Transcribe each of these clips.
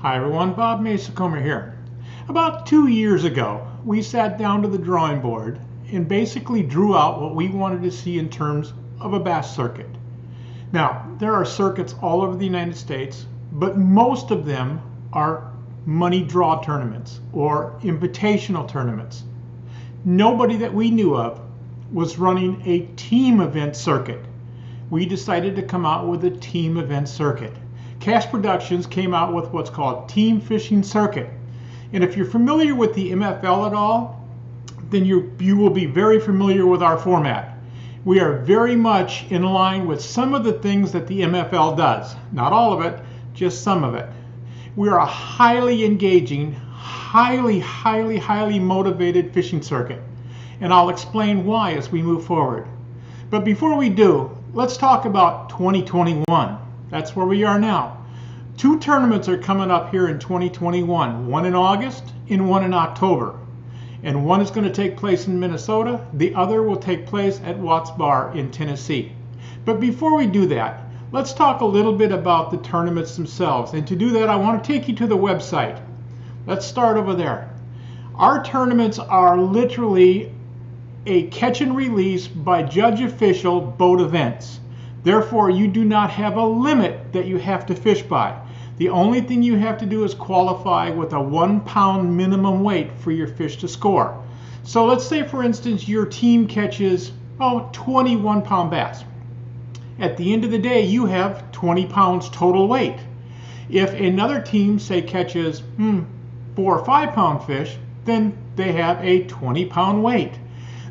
Hi everyone, Bob Mehsikomer here. About 2 years ago, we sat down to the drawing board and basically drew out what we wanted to see in terms of a bass circuit. Now, there are circuits all over the United States, but most of them are money draw tournaments or invitational tournaments. Nobody that we knew of was running a team event circuit. We decided to come out with a team event circuit. Cash Productions came out with what's called Team Fishing Circuit. And if you're familiar with the MFL at all, then you will be very familiar with our format. We are very much in line with some of the things that the MFL does. Not all of it, just some of it. We are a highly engaging, highly motivated fishing circuit. And I'll explain why as we move forward. But before we do, let's talk about 2021. That's where we are now. 2 tournaments are coming up here in 2021, one in August and one in October. And one is going to take place in Minnesota, the other will take place at Watts Bar in Tennessee. But before we do that, let's talk a little bit about the tournaments themselves. And to do that, I want to take you to the website. Let's start over there. Our tournaments are literally a catch and release by judge official boat events. Therefore, you do not have a limit that you have to fish by. The only thing you have to do is qualify with a 1 pound minimum weight for your fish to score. So let's say, for instance, your team catches 21 pound bass. At the end of the day, you have 20 pounds total weight. If another team, say, catches 4 or 5 pound fish, then they have a 20 pound weight.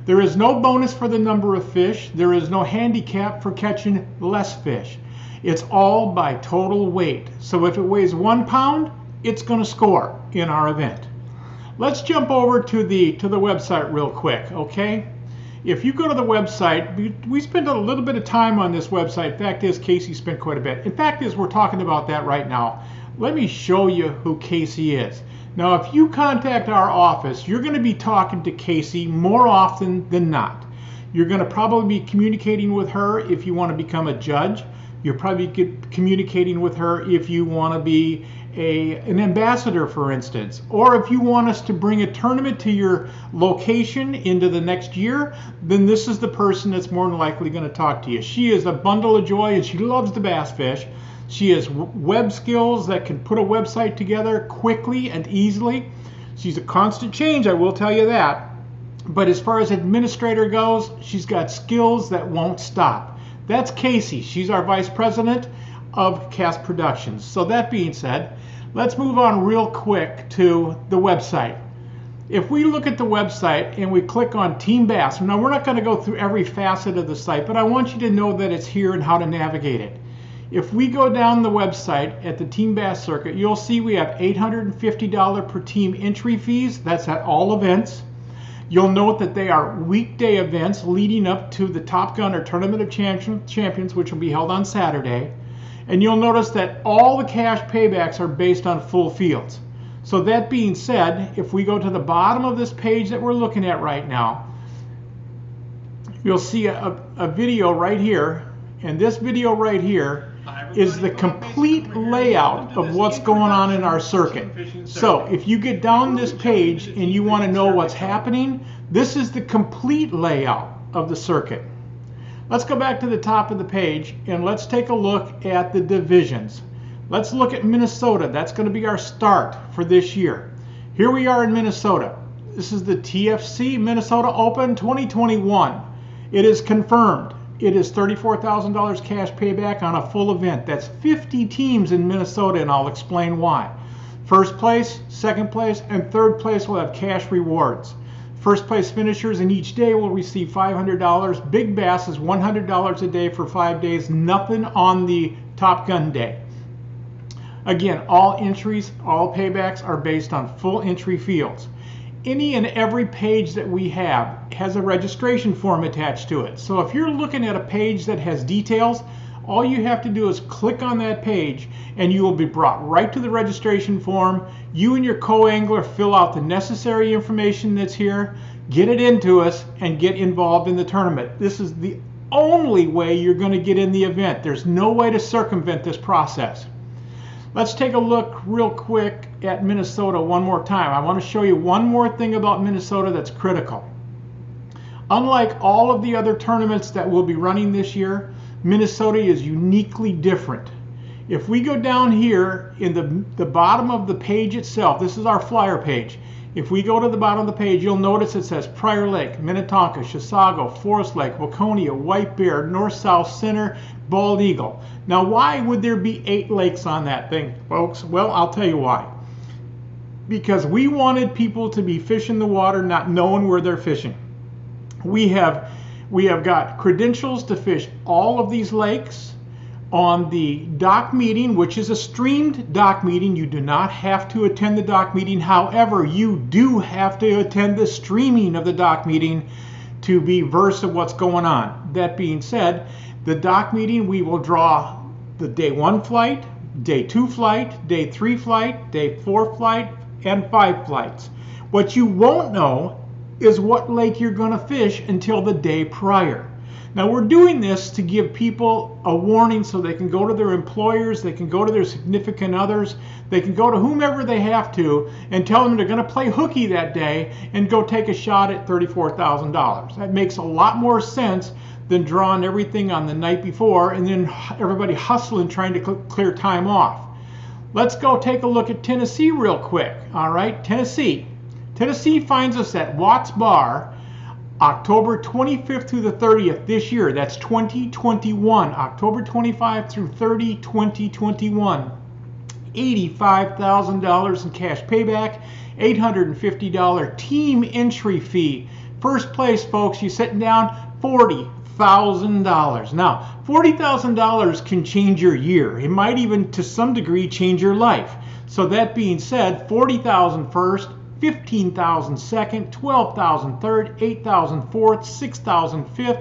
There is no bonus for the number of fish. There is no handicap for catching less fish. It's all by total weight. So if it weighs 1 pound, it's going to score in our event. Let's jump over to the website real quick, okay? If you go to the website, we spend a little bit of time on this website. Fact is, Casey spent quite a bit. In fact is, we're talking about that right now. Let me show you who Casey is. Now, if you contact our office, you're going to be talking to Casey more often than not. You're going to probably be communicating with her if you want to become a judge. You'll probably get communicating with her if you want to be an ambassador, for instance. Or if you want us to bring a tournament to your location into the next year, then this is the person that's more than likely going to talk to you. She is a bundle of joy and she loves the bass fish. She has web skills that can put a website together quickly and easily. She's a constant change, I will tell you that. But as far as administrator goes, she's got skills that won't stop. That's Casey. She's our vice president of Cash Productions. So that being said, let's move on real quick to the website. If we look at the website and we click on Team Bass, now we're not going to go through every facet of the site, but I want you to know that it's here and how to navigate it. If we go down the website at the Team Bass Circuit, you'll see we have $850 per team entry fees. That's at all events. You'll note that they are weekday events leading up to the Top Gun or Tournament of Champions, which will be held on Saturday. And you'll notice that all the cash paybacks are based on full fields. So that being said, if we go to the bottom of this page that we're looking at right now, you'll see a video right here. And this video right here is the complete layout of what's going on in our circuit. So if you get down this page and you want to know what's happening, this is the complete layout of the circuit. Let's go back to the top of the page and let's take a look at the divisions. Let's look at Minnesota. That's going to be our start for this year. Here we are in Minnesota. This is the TFC Minnesota Open 2021. It is confirmed. It is $34,000 cash payback on a full event. That's 50 teams in Minnesota, and I'll explain why. First place, second place, and third place will have cash rewards. First place finishers in each day will receive $500. Big Bass is $100 a day for 5 days. Nothing on the Top Gun day. Again, all entries, all paybacks are based on full entry fields. Any and every page that we have has a registration form attached to it. So if you're looking at a page that has details, all you have to do is click on that page and you will be brought right to the registration form. You and your co-angler fill out the necessary information that's here, get it into us, and get involved in the tournament. This is the only way you're going to get in the event. There's no way to circumvent this process. Let's take a look real quick at Minnesota one more time. I want to show you one more thing about Minnesota that's critical. Unlike all of the other tournaments that we'll be running this year, Minnesota is uniquely different. If we go down here in the bottom of the page itself, this is our flyer page. If we go to the bottom of the page, you'll notice it says Prior Lake, Minnetonka, Chisago, Forest Lake, Waconia, White Bear, North South Center, Bald Eagle. Now, why would there be 8 lakes on that thing, folks? Well, I'll tell you why. Because we wanted people to be fishing the water not knowing where they're fishing. We have got credentials to fish all of these lakes on the dock meeting, which is a streamed dock meeting. You do not have to attend the dock meeting. However, you do have to attend the streaming of the dock meeting to be versed of what's going on. That being said, the dock meeting, we will draw the day 1 flight, day 2 flight, day 3 flight, day 4 flight, and 5 flights. What you won't know is what lake you're going to fish until the day prior. Now, we're doing this to give people a warning so they can go to their employers, they can go to their significant others, they can go to whomever they have to and tell them they're going to play hooky that day and go take a shot at $34,000. That makes a lot more sense than drawing everything on the night before and then everybody hustling trying to clear time off. Let's go take a look at Tennessee real quick. All right, Tennessee finds us at Watts Bar October 25th through the 30th this year. That's 2021, October 25 through 30, 2021. $85,000 in cash payback, $850 team entry fee. First place, folks, you're sitting down $40,000. Now, $40,000 can change your year. It might even, to some degree, change your life. So that being said, $40,000 first, $15,000 second, $12,000 third, $8,000 fourth, $6,000 fifth,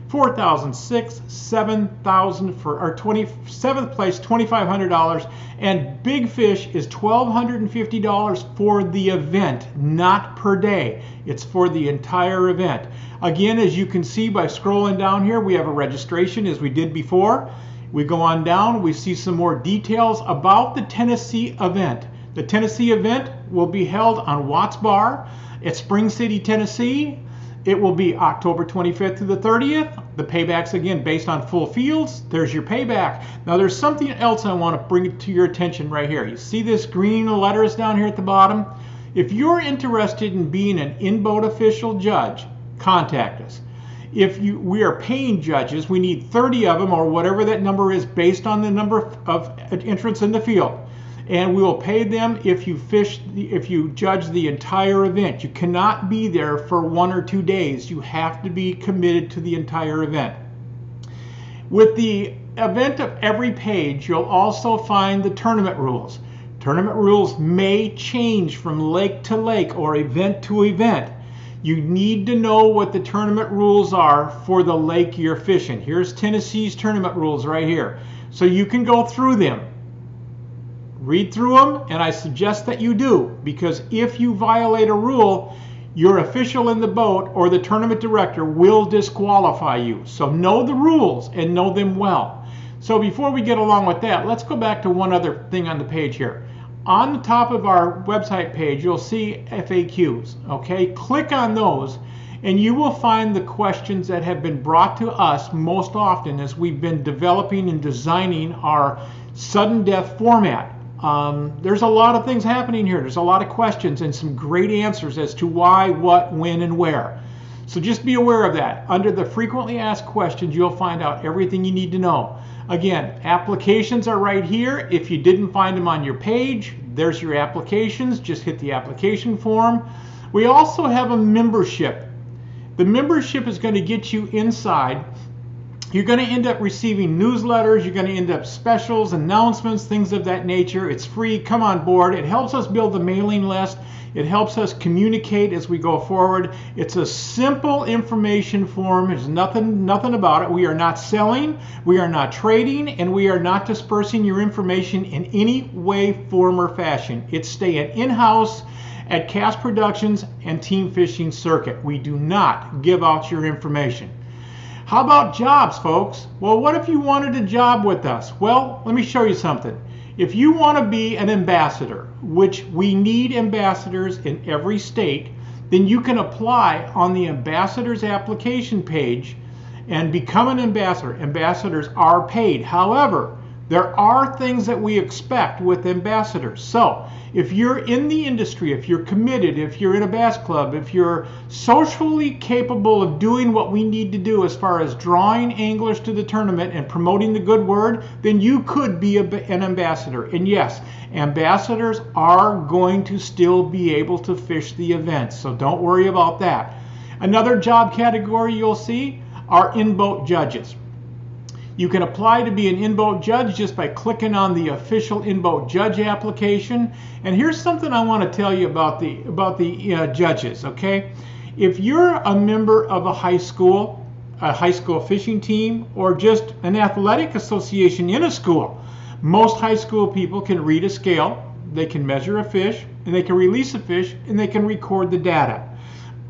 $4,000 sixth, $7,000 for our 27th place, $2,500, and big fish is $1,250 for the event, not per day. It's for the entire event. Again, as you can see by scrolling down here, we have a registration as we did before. We go on down, we see some more details about the Tennessee event. The Tennessee event will be held on Watts Bar at Spring City, Tennessee. It will be October 25th to the 30th. The payback's again based on full fields. There's your payback. Now there's something else I want to bring to your attention right here. You see this green letters down here at the bottom? If you're interested in being an in-boat official judge, contact us. We are paying judges, we need 30 of them or whatever that number is based on the number of entrants in the field. And we will pay them if you judge the entire event. You cannot be there for 1 or 2 days. You have to be committed to the entire event. With the event of every page, you'll also find the tournament rules. Tournament rules may change from lake to lake or event to event. You need to know what the tournament rules are for the lake you're fishing. Here's Tennessee's tournament rules right here. So you can go through them. Read through them, and I suggest that you do, because if you violate a rule, your official in the boat or the tournament director will disqualify you. So know the rules and know them well. So before we get along with that, let's go back to one other thing on the page here. On the top of our website page, you'll see FAQs. Okay, click on those and you will find the questions that have been brought to us most often as we've been developing and designing our sudden death format. There's a lot of things happening here. There's a lot of questions and some great answers as to why, what, when, and where. So just be aware of that. Under the frequently asked questions, you'll find out everything you need to know. Again, applications are right here. If you didn't find them on your page, there's your applications. Just hit the application form. We also have a membership. The membership is going to get you inside. You're going to end up receiving newsletters. You're going to end up specials, announcements, things of that nature. It's free. Come on board. It helps us build the mailing list. It helps us communicate as we go forward. It's a simple information form. There's nothing about it. We are not selling. We are not trading. And we are not dispersing your information in any way, form, or fashion. It's staying in-house at Cast Productions and Team Fishing Circuit. We do not give out your information. How about jobs, folks? Well, what if you wanted a job with us? Well, let me show you something. If you want to be an ambassador, which we need ambassadors in every state, then you can apply on the ambassador's application page and become an ambassador. Ambassadors are paid. However, there are things that we expect with ambassadors. So if you're in the industry, if you're committed, if you're in a bass club, if you're socially capable of doing what we need to do as far as drawing anglers to the tournament and promoting the good word, then you could be an ambassador. And yes, ambassadors are going to still be able to fish the events, so don't worry about that. Another job category you'll see are in-boat judges. You can apply to be an in-boat judge just by clicking on the official in-boat judge application. And here's something I want to tell you about the judges, okay? If you're a member of a high school fishing team, or just an athletic association in a school, most high school people can read a scale, they can measure a fish, and they can release a fish, and they can record the data.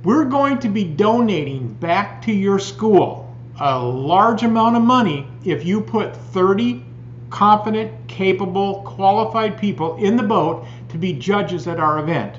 We're going to be donating back to your school a large amount of money if you put 30 confident, capable, qualified people in the boat to be judges at our event.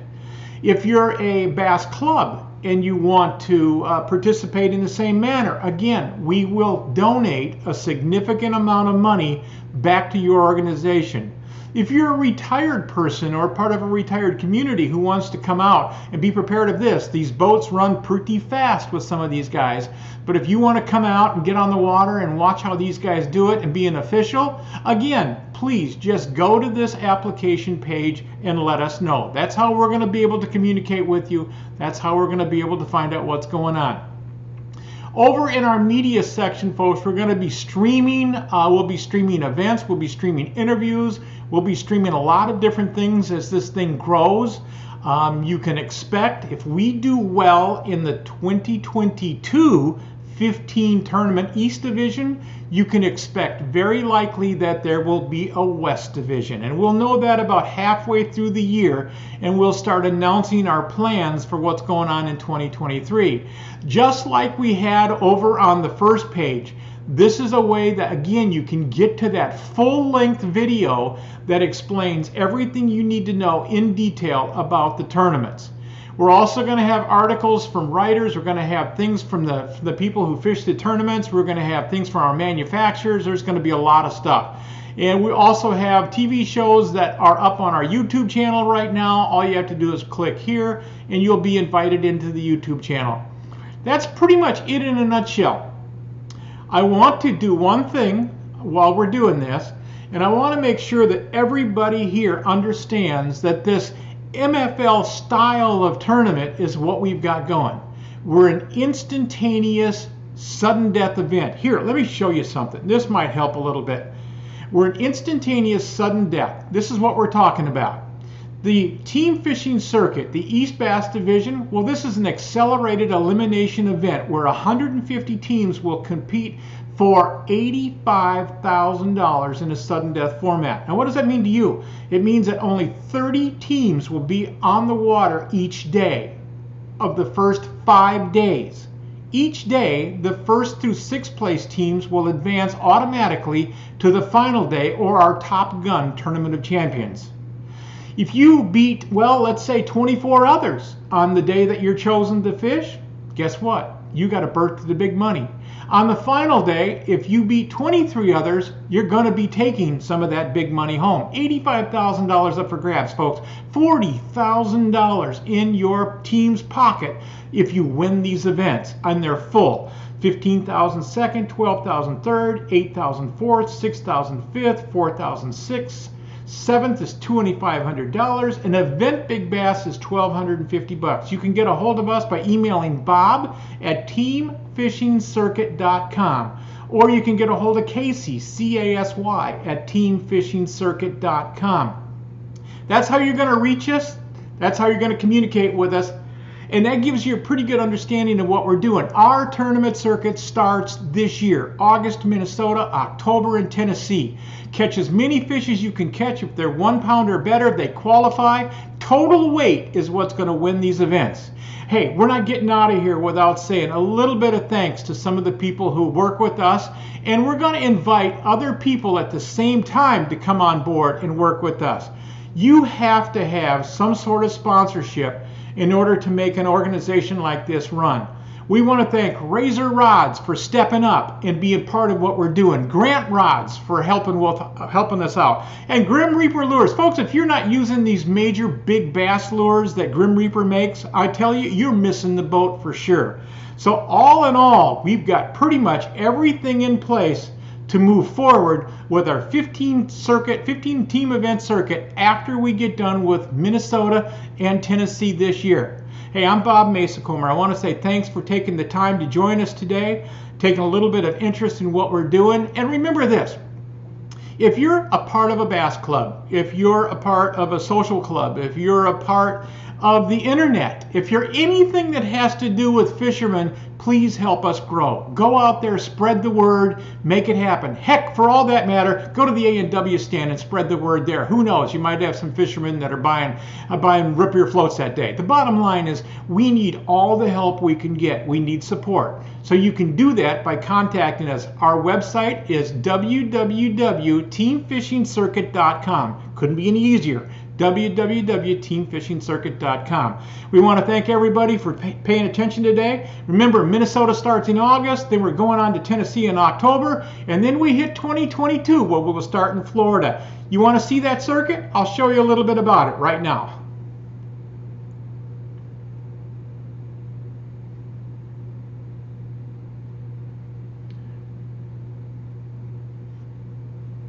If you're a bass club and you want to participate in the same manner, again, we will donate a significant amount of money back to your organization. If you're a retired person or part of a retired community who wants to come out and be prepared of this, these boats run pretty fast with some of these guys. But if you want to come out and get on the water and watch how these guys do it and be an official, again, please just go to this application page and let us know. That's how we're going to be able to communicate with you. That's how we're going to be able to find out what's going on. Over in our media section, folks, we're going to be streaming. We'll be streaming events. We'll be streaming interviews. We'll be streaming a lot of different things as this thing grows. You can expect, if we do well in the 2022 15 tournament East Division, you can expect very likely that there will be a West Division. And we'll know that about halfway through the year, and we'll start announcing our plans for what's going on in 2023. Just like we had over on the first page, this is a way that, again, you can get to that full-length video that explains everything you need to know in detail about the tournaments. We're also going to have articles from writers. We're going to have things from the people who fish the tournaments. We're going to have things from our manufacturers. There's going to be a lot of stuff. And we also have TV shows that are up on our YouTube channel right now. All you have to do is click here, and you'll be invited into the YouTube channel. That's pretty much it in a nutshell. I want to do one thing while we're doing this, and I want to make sure that everybody here understands that this MFL style of tournament is what we've got going. We're an instantaneous sudden death event. Here, let me show you something. This might help a little bit. We're an instantaneous sudden death. This is what we're talking about. The team fishing circuit, the East Bass Division, well, this is an accelerated elimination event where 150 teams will compete for $85,000 in a sudden death format. Now, what does that mean to you? It means that only 30 teams will be on the water each day of the first 5 days. Each day, the first through sixth place teams will advance automatically to the final day, or our Top Gun Tournament of Champions. If you beat, well, let's say 24 others on the day that you're chosen to fish, guess what? You got a berth to the big money. On the final day, if you beat 23 others, you're going to be taking some of that big money home. $85,000 up for grabs, folks. $40,000 in your team's pocket if you win these events, and they're full. 15,000 second, 12,000 third, 8,000 fourth, 6,000 fifth, 4,000 sixth. Seventh is $2,500. An event big bass is $1,250. You can get a hold of us by emailing bob@teamfishingcircuit.com, or you can get a hold of Casey, C-A-S-Y, at teamfishingcircuit.com. That's how you're going to reach us. That's how you're going to communicate with us. And that gives you a pretty good understanding of what we're doing. Our tournament circuit starts this year. August, Minnesota, October in Tennessee. Catch as many fish as you can catch. If they're 1 pound or better, they qualify. Total weight is what's going to win these events. Hey, we're not getting out of here without saying a little bit of thanks to some of the people who work with us, and we're going to invite other people at the same time to come on board and work with us. You have to have some sort of sponsorship in order to make an organization like this run. We want to thank Razor Rods for stepping up and being part of what we're doing. Grant Rods for helping us out. And Grim Reaper Lures. Folks, if you're not using these major big bass lures that Grim Reaper makes, I tell you, you're missing the boat for sure. So all in all, we've got pretty much everything in place to move forward with our 15 team event circuit after we get done with Minnesota and Tennessee this year. Hey, I'm Bob Mehsikomer. I want to say thanks for taking the time to join us today, taking a little bit of interest in what we're doing. And remember this, if you're a part of a bass club, if you're a part of a social club, if you're a part of the internet, if you're anything that has to do with fishermen, please help us grow. Go out there, spread the word, make it happen. Heck, for all that matter, go to the A&W stand and spread the word there. Who knows? You might have some fishermen that are buying Rip Your Floats that day. The bottom line is we need all the help we can get. We need support. So you can do that by contacting us. Our website is www.teamfishingcircuit.com. Couldn't be any easier. www.teamfishingcircuit.com. We want to thank everybody for paying attention today. Remember, Minnesota starts in August, then we're going on to Tennessee in October, and then we hit 2022 where we'll start in Florida. You want to see that circuit? I'll show you a little bit about it right now.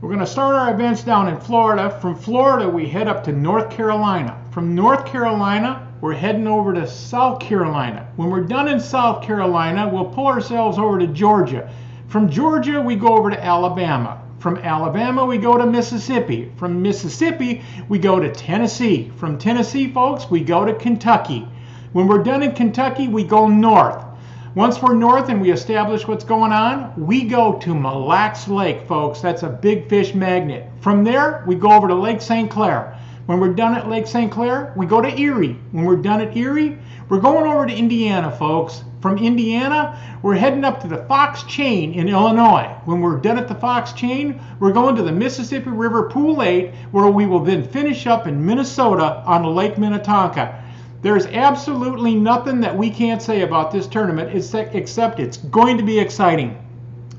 We're going to start our events down in Florida. From Florida, we head up to North Carolina. From North Carolina, we're heading over to South Carolina. When we're done in South Carolina, we'll pull ourselves over to Georgia. From Georgia, we go over to Alabama. From Alabama, we go to Mississippi. From Mississippi, we go to Tennessee. From Tennessee, folks, we go to Kentucky. When we're done in Kentucky, we go north. Once we're north and we establish what's going on, we go to Mille Lacs Lake, folks. That's a big fish magnet. From there, we go over to Lake St. Clair. When we're done at Lake St. Clair, we go to Erie. When we're done at Erie, we're going over to Indiana, folks. From Indiana, we're heading up to the Fox Chain in Illinois. When we're done at the Fox Chain, we're going to the Mississippi River Pool 8, where we will then finish up in Minnesota on the Lake Minnetonka. There's absolutely nothing that we can't say about this tournament except it's going to be exciting.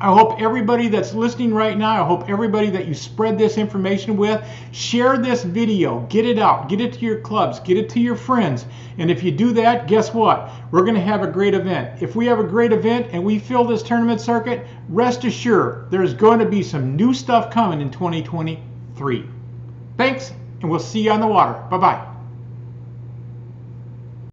I hope everybody that's listening right now, I hope everybody that you spread this information with, share this video, get it out, get it to your clubs, get it to your friends. And if you do that, guess what? We're going to have a great event. If we have a great event and we fill this tournament circuit, rest assured there's going to be some new stuff coming in 2023. Thanks, and we'll see you on the water. Bye-bye.